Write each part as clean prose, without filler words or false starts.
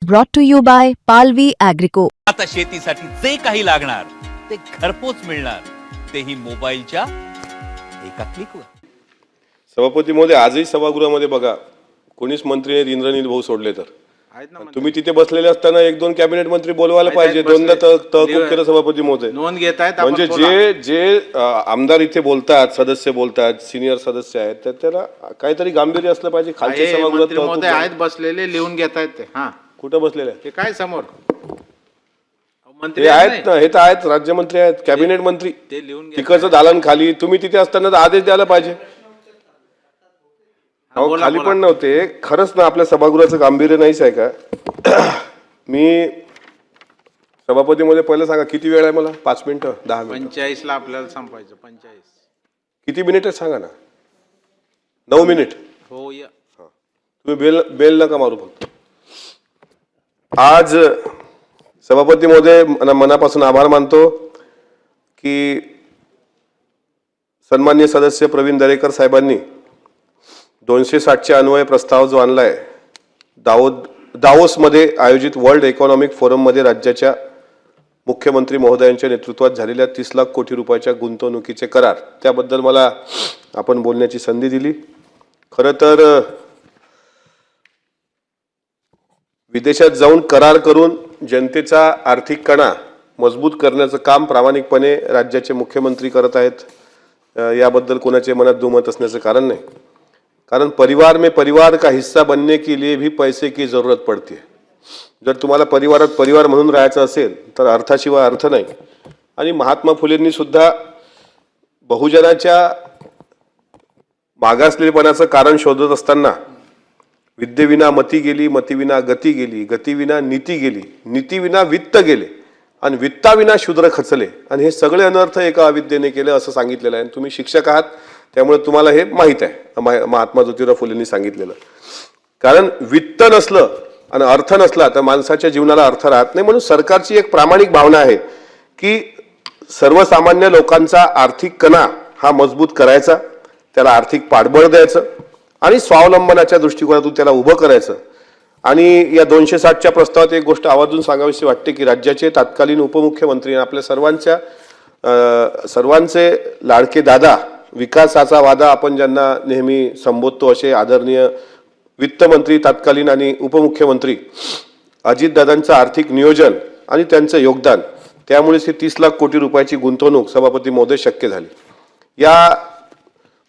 brought to you by Palvi Agrico. आता शेतीसाठी जे काही लागणार ते घरपोच मिळणार, तेही मोबाईलच्या एका क्लिकवर. सभापती महोदय, आजही सभागृहामध्ये बघा कोणीच मंत्री नाहीत, इंद्रनील भाऊ सोडले तर. तुम्ही तिथे बसलेले असताना एक दोन कॅबिनेट मंत्री बोलवायला पाहिजे. दोनदा तहकूब केलं सभापती महोदय. नोंद घेतायत. म्हणजे जे आमदार इथे बोलतात, सदस्य बोलतात, सिनियर सदस्य आहेत, तर त्याला काहीतरी गांभीर्य असलं पाहिजे. खालच्या सभागृहात तहकूब आहेत बसलेले, लिहून घेतायत ते. हा, कुठं बसलेले ते काय समोर मंत्री आहेत ना? हे तर आहेत, राज्यमंत्री आहेत, कॅबिनेट मंत्री. ते लिहून तिकडचं दालन खाली तुम्ही तिथे असताना आदेश द्यायला पाहिजे. खाली पण नव्हते. खरंच ना, आपल्या सभागृहाचं गांभीर्य नाहीच आहे का? मी सभापती मध्ये पहिलं सांगा किती वेळ आहे मला? 5 मिनिटं, 10 मिनिटं? 45 ला आपल्याला संपायचं. 45 किती मिनिट आहे सांगा ना? 9 मिनिट. हो या. तुम्ही बेल नका मारू फक्त. आज सभापती महोदय मनापासून आभार मानतो की सन्माननीय सदस्य प्रवीण दरेकर साहेबांनी 260च्या अन्वय प्रस्ताव जो आणलाय, दावोसमध्ये आयोजित वर्ल्ड इकॉनॉमिक फोरममध्ये राज्याच्या मुख्यमंत्री महोदयांच्या नेतृत्वात झालेल्या 30 लाख कोटी रुपयाच्या गुंतवणुकीचे करार, त्याबद्दल मला आपण बोलण्याची संधी दिली. खरं तर विदेशात जाऊन करार करून जनतेचा आर्थिक कणा मजबूत करण्याचं काम प्रामाणिकपणे राज्याचे मुख्यमंत्री करत आहेत. याबद्दल कोणाचे मनात दुमत असण्याचं कारण नाही. कारण परिवार में परिवार का हिस्सा बनने के लिए भी पैसे की जरूरत पड़ती है. जर तुम्हाला परिवारात परिवार म्हणून राहायचं असेल तर अर्थाशिवाय अर्थ नाही. आणि महात्मा फुलेंनी सुद्धा बहुजनाच्या मागासलेपणाचं कारण शोधत असताना विद्येविना मती गेली, मतीविना गती गेली, गतीविना नीती गेली, नीतीविना वित्त गेले आणि वित्ताविना शूद्र खचले, आणि हे सगळे अनर्थ एका अविद्येने केले असं सांगितलेलं आहे. तुम्ही शिक्षक आहात त्यामुळे तुम्हाला हे माहीत आहे महात्मा ज्योतिराव फुलेंनी सांगितलेलं. कारण वित्त नसलं आणि अर्थ नसला तर माणसाच्या जीवनाला अर्थ राहत नाही. म्हणून सरकारची एक प्रामाणिक भावना आहे की सर्वसामान्य लोकांचा आर्थिक कणा हा मजबूत करायचा, त्याला आर्थिक पाठबळ द्यायचं आणि स्वावलंबनाच्या दृष्टिकोनातून त्याला उभं करायचं. आणि या 260च्या प्रस्तावात एक गोष्ट आवर्जून सांगावीशी वाटते की राज्याचे तत्कालीन उपमुख्यमंत्री आपल्या सर्वांचे लाडके दादा, विकासाचा वादा आपण ज्यांना नेहमी संबोधतो असे आदरणीय वित्तमंत्री तत्कालीन आणि उपमुख्यमंत्री अजितदादांचं आर्थिक नियोजन आणि त्यांचं योगदान, त्यामुळेच ही 30 लाख कोटी रुपयाची गुंतवणूक सभापती महोदय शक्य झाली. या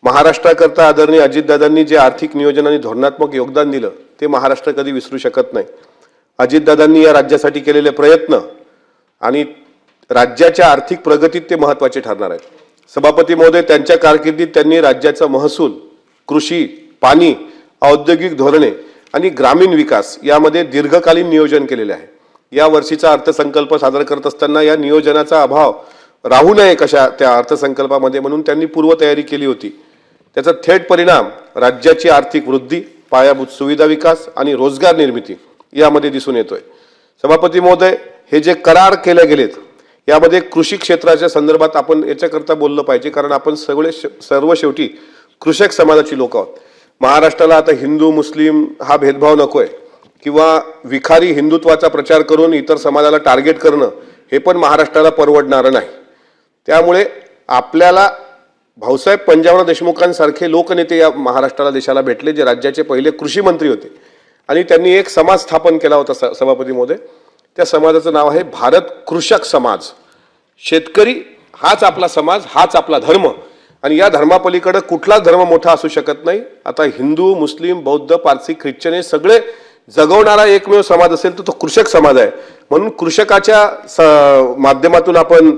महाराष्ट्राकरता आदरणीय अजितदादांनी जे आर्थिक नियोजन आणि धोरणात्मक योगदान दिलं ते महाराष्ट्र कधी विसरू शकत नाही. अजितदादांनी या राज्यासाठी केलेले प्रयत्न आणि राज्याच्या आर्थिक प्रगतीत ते महत्त्वाचे ठरणार आहेत. सभापती महोदय, त्यांच्या कारकिर्दीत त्यांनी राज्याचा महसूल, कृषी, पाणी, औद्योगिक धोरणे आणि ग्रामीण विकास यामध्ये दीर्घकालीन नियोजन केलेले आहे. या वर्षीचा अर्थसंकल्प सादर करत असताना या नियोजनाचा अभाव राहू नये कशा त्या अर्थसंकल्पामध्ये, म्हणून त्यांनी पूर्वतयारी केली होती. त्याचा थेट परिणाम राज्याची आर्थिक वृद्धी, पायाभूत सुविधा विकास आणि रोजगार निर्मिती यामध्ये दिसून येतोय. सभापती महोदय, हे जे करार केले गेलेत यामध्ये कृषी क्षेत्राच्या संदर्भात आपण याच्याकरता बोललं पाहिजे, कारण आपण सर्व शेवटी कृषक समाजाची लोक आहोत. महाराष्ट्राला आता हिंदू मुस्लिम हा भेदभाव नकोय किंवा विखारी हिंदुत्वाचा प्रचार करून इतर समाजाला टार्गेट करणं हे पण महाराष्ट्राला परवडणारं नाही. त्यामुळे आपल्याला भाऊसाहेब पंजाबराव देशमुखांसारखे लोकनेते या महाराष्ट्राला देशाला भेटले, जे राज्याचे पहिले कृषी मंत्री होते, आणि त्यांनी एक समाज स्थापन केला होता सभापती महोदय. त्या समाजाचं नाव आहे भारत कृषक समाज. शेतकरी हाच आपला समाज, हाच आपला धर्म, आणि या धर्मापलीकडे कुठलाच धर्म मोठा असू शकत नाही. आता हिंदू, मुस्लिम, बौद्ध, पारसी, ख्रिश्चन हे सगळे जगवणारा एकमेव समाज असेल तर तो कृषक समाज आहे. म्हणून कृषकाच्या माध्यमातून आपण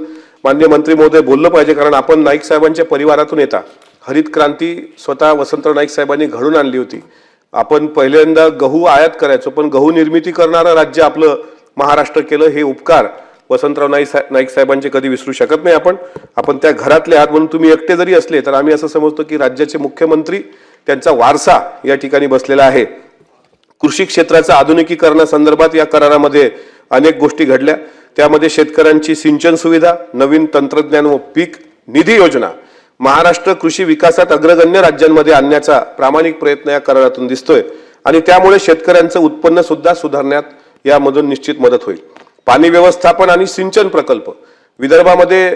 माननीय मंत्री महोदय बोललं पाहिजे, कारण आपण नाईक साहेबांच्या परिवारातून येता. हरित क्रांती स्वतः वसंतराव नाईक साहेबांनी घडून आणली होती. आपण पहिल्यांदा गहू आयात करायचो, पण गहू निर्मिती करणारं राज्य आपलं महाराष्ट्र केलं. हे उपकार वसंतराव नाईक साहेबांचे कधी विसरू शकत नाही. आपण त्या घरातले आहात, म्हणून तुम्ही एकटे जरी असले तर आम्ही असं समजतो की राज्याचे मुख्यमंत्री त्यांचा वारसा या ठिकाणी बसलेला आहे. कृषी क्षेत्राच्या आधुनिकीकरणासंदर्भात या करारामध्ये अनेक गोष्टी घडल्या. त्यामध्ये शेतकऱ्यांची सिंचन सुविधा, नवीन तंत्रज्ञान व पीक निधी योजना, महाराष्ट्र कृषी विकासात अग्रगण्य राज्यांमध्ये आणण्याचा प्रामाणिक प्रयत्न या करारातून दिसतोय. आणि त्यामुळे शेतकऱ्यांचं उत्पन्न सुद्धा सुधारण्यात यामधून निश्चित मदत होईल. पाणी व्यवस्थापन आणि सिंचन प्रकल्प विदर्भामध्ये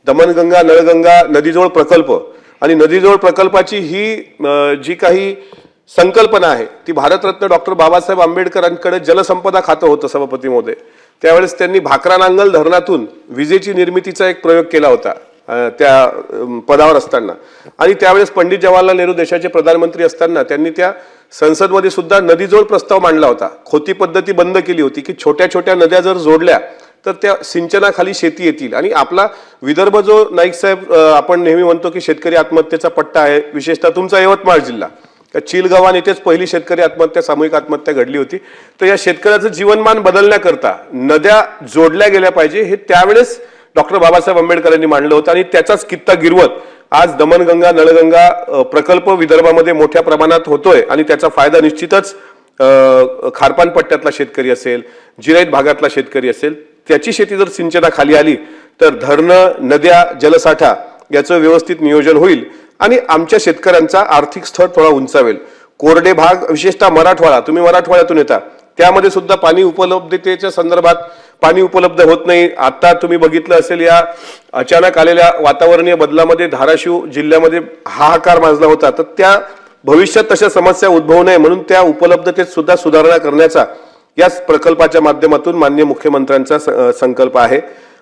दमणगंगा नळगंगा नदीजोड प्रकल्प आणि नदीजोड प्रकल्पाची ही जी काही संकल्पना आहे ती भारतरत्न डॉक्टर बाबासाहेब आंबेडकरांकडे जलसंपदा खातं होतं सभापती महोदय. त्यावेळेस त्यांनी भाकरा नांगल धरणातून विजेची निर्मितीचा एक प्रयोग केला होता त्या पदावर असताना. आणि त्यावेळेस पंडित जवाहरलाल नेहरू देशाचे प्रधानमंत्री असताना त्यांनी त्या संसदमध्ये सुद्धा नदीजोड प्रस्ताव मांडला होता. खोती पद्धती बंद केली होती की छोट्या छोट्या नद्या जर जोडल्या तर त्या सिंचनाखाली शेती येतील. आणि आपला विदर्भ जो नाईक साहेब आपण नेहमी म्हणतो की शेतकरी आत्महत्येचा पट्टा आहे, विशेषतः तुमचा यवतमाळ जिल्हा, चिलगावान येथेच पहिली शेतकरी आत्महत्या सामूहिक आत्महत्या घडली होती. तर या शेतकऱ्याचं जीवनमान बदलण्याकरता नद्या जोडल्या गेल्या पाहिजे हे त्यावेळेस डॉक्टर बाबासाहेब आंबेडकरांनी मांडलं होतं. आणि त्याचाच कित्ता गिरवत आज दमणगंगा नळगंगा प्रकल्प विदर्भामध्ये मोठ्या प्रमाणात होतोय. आणि त्याचा फायदा निश्चितच खारपान पट्ट्यातला शेतकरी असेल, जिरायत भागातला शेतकरी असेल, त्याची शेती जर सिंचनाखाली आली तर धरणं, नद्या, जलसाठा याचं व्यवस्थित नियोजन होईल आणि आमच्या शेतकऱ्यांचा आर्थिक स्तर थोडा उंचावेल. कोरडे भाग विशेषतः मराठवाडा, तुम्ही मराठवाड्यातून येता, त्यामध्ये सुद्धा पाणी उपलब्धतेच्या संदर्भात पाणी उपलब्ध होत नाही. आता तुम्ही बघितलं असेल या अचानक आलेल्या वातावरणीय बदलामध्ये धाराशिव जिल्ह्यामध्ये हाहाकार माजला होता. तर त्या भविष्यात तशा समस्या उद्भवू नये म्हणून त्या उपलब्धतेत सुद्धा सुधारणा करण्याचा याच प्रकल्पाच्या माध्यमातून माननीय मुख्यमंत्र्यांचा संकल्प आहे.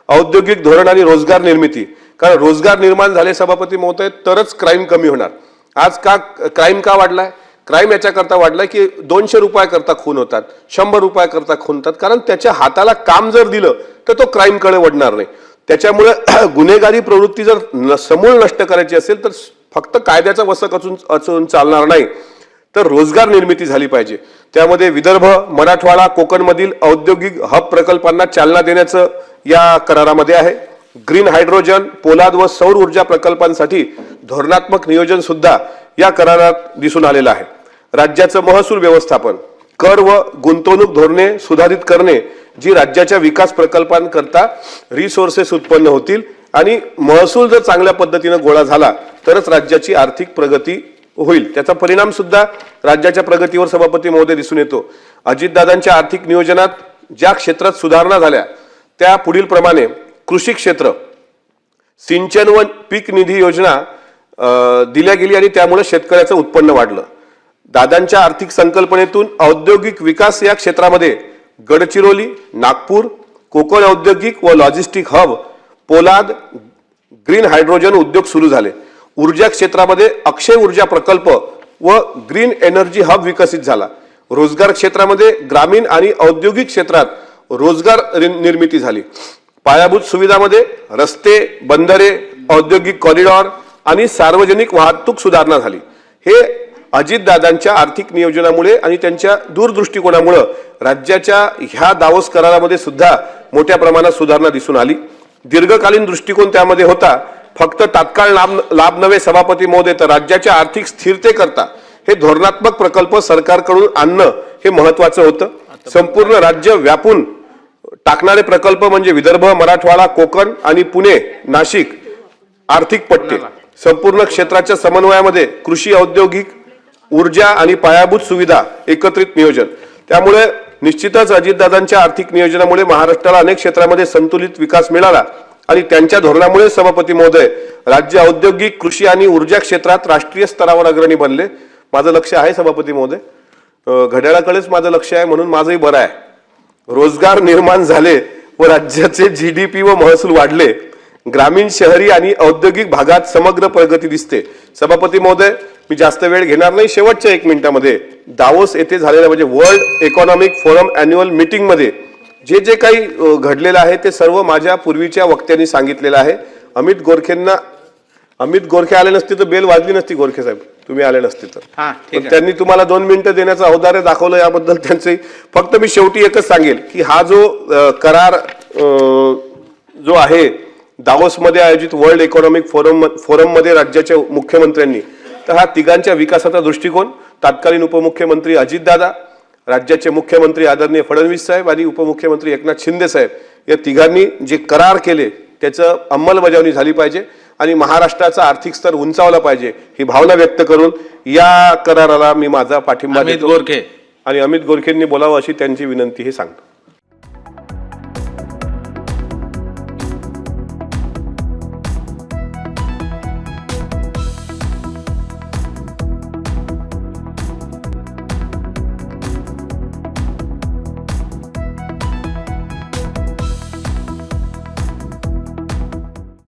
औद्योगिक धोरण आणि रोजगार निर्मिती, कारण रोजगार निर्माण झाले सभापती महोदय तरच क्राईम कमी होणार. आज का क्राईम का वाढलाय? क्राईम याच्याकरता वाढलाय की 200 रुपयाकरता खून होतात, 100 रुपयाकरता खून होतात, कारण त्याच्या हाताला काम जर दिलं तर तो क्राईमकडे वळणार नाही. त्याच्यामुळे गुन्हेगारी प्रवृत्ती जर समूळ नष्ट करायची असेल तर फक्त कायद्याचा वसक असून चालणार नाही, तर रोजगार निर्मिती झाली पाहिजे. त्यामध्ये विदर्भ, मराठवाडा, कोकणमधील औद्योगिक हब प्रकल्पांना चालना देण्याचं या करारामध्ये आहे. ग्रीन हायड्रोजन, पोलाद व सौर ऊर्जा प्रकल्पांसाठी धोरणात्मक नियोजन सुद्धा या करारात दिसून आलेलं आहे. राज्याचं महसूल व्यवस्थापन, कर व गुंतवणूक धोरणे सुधारित करणे जी राज्याच्या विकास प्रकल्पांकरता रिसोर्सेस उत्पन्न होतील आणि महसूल जर चांगल्या पद्धतीने गोळा झाला तरच राज्याची आर्थिक प्रगती होईल. त्याचा परिणाम सुद्धा राज्याच्या प्रगतीवर सभापती महोदय दिसून येतो. अजितदादांच्या आर्थिक नियोजनात ज्या क्षेत्रात सुधारणा झाल्या त्या पुढील प्रमाणे: कृषी क्षेत्र, सिंचन व पीक निधी योजना दिल्या गेली आणि त्यामुळे शेतकऱ्याचं उत्पन्न वाढलं. दादांच्या आर्थिक संकल्पनेतून औद्योगिक विकास या क्षेत्रामध्ये गडचिरोली, नागपूर, कोकण औद्योगिक व लॉजिस्टिक हब, पोलाद, ग्रीन हायड्रोजन उद्योग सुरू झाले. ऊर्जा क्षेत्रामध्ये अक्षय ऊर्जा प्रकल्प व ग्रीन एनर्जी हब विकसित झाला. रोजगार क्षेत्रामध्ये ग्रामीण आणि औद्योगिक क्षेत्रात रोजगार निर्मिती झाली. पायाभूत सुविधामध्ये रस्ते, बंदरे, औद्योगिक कॉरिडॉर आणि सार्वजनिक वाहतूक सुधारणा झाली. हे अजितदादांच्या आर्थिक नियोजनामुळे आणि त्यांच्या दूरदृष्टिकोनामुळे राज्याच्या ह्या दावोस करारामध्ये सुद्धा मोठ्या प्रमाणात सुधारणा दिसून आली. दीर्घकालीन दृष्टिकोन त्यामध्ये होता. फक्त तात्काळ लाभ नव्हे सभापती महोदय, तर राज्याच्या आर्थिक स्थिरतेकरता हे धोरणात्मक प्रकल्प सरकारकडून आणणं हे महत्वाचं होतं. संपूर्ण राज्य व्यापून टाकणारे प्रकल्प म्हणजे विदर्भ, मराठवाडा, कोकण आणि पुणे, नाशिक आर्थिक पट्टे. संपूर्ण क्षेत्राच्या समन्वयामध्ये कृषी, औद्योगिक, ऊर्जा आणि पायाभूत सुविधा एकत्रित नियोजन. त्यामुळे निश्चितच अजितदादांच्या आर्थिक नियोजनामुळे महाराष्ट्राला अनेक क्षेत्रामध्ये संतुलित विकास मिळाला आणि त्यांच्या धोरणामुळे सभापती महोदय राज्य औद्योगिक, कृषी आणि ऊर्जा क्षेत्रात राष्ट्रीय स्तरावर अग्रणी बनले. माझं लक्ष आहे सभापती महोदय, घड्याळाकडेच माझं लक्ष आहे म्हणून माझंही बरं आहे. रोजगार निर्माण झाले व राज्याचे GDP व महसूल वाढले. ग्रामीण, शहरी आणि औद्योगिक भागात समग्र प्रगती दिसते. सभापती महोदय, मी जास्त वेळ घेणार नाही. शेवटच्या 1 मिनिटामध्ये दावोस येथे झालेल्या म्हणजे world economic forum annual meeting मध्ये जे जे काही घडलेलं आहे ते सर्व माझ्या पूर्वीच्या वक्त्यांनी सांगितलेलं आहे. अमित गोरखे आले नसते तर बेल वाजली नसती. गोरखे साहेब तुम्ही आले नसते तर त्यांनी तुम्हाला 2 मिनिटं देण्याचं औदार्य दाखवलं, याबद्दल त्यांचे. फक्त मी शेवटी एकच सांगेल की हा जो करार जो आहे दावोसमध्ये आयोजित वर्ल्ड इकॉनॉमिक फोरम मध्ये राज्याच्या मुख्यमंत्र्यांनी, तर हा तिघांच्या विकासाचा दृष्टिकोन तत्कालीन उपमुख्यमंत्री अजितदादा, राज्याचे मुख्यमंत्री आदरणीय फडणवीस साहेब आणि उपमुख्यमंत्री एकनाथ शिंदे साहेब या तिघांनी जे करार केले त्याचं अंमलबजावणी झाली पाहिजे आणि महाराष्ट्राचा आर्थिक स्तर उंचावला पाहिजे ही भावना व्यक्त करून या कराराला मी माझा पाठिंबा देतो आणि अमित गोरखेंनी बोलावं अशी त्यांची विनंती हे सांगतो.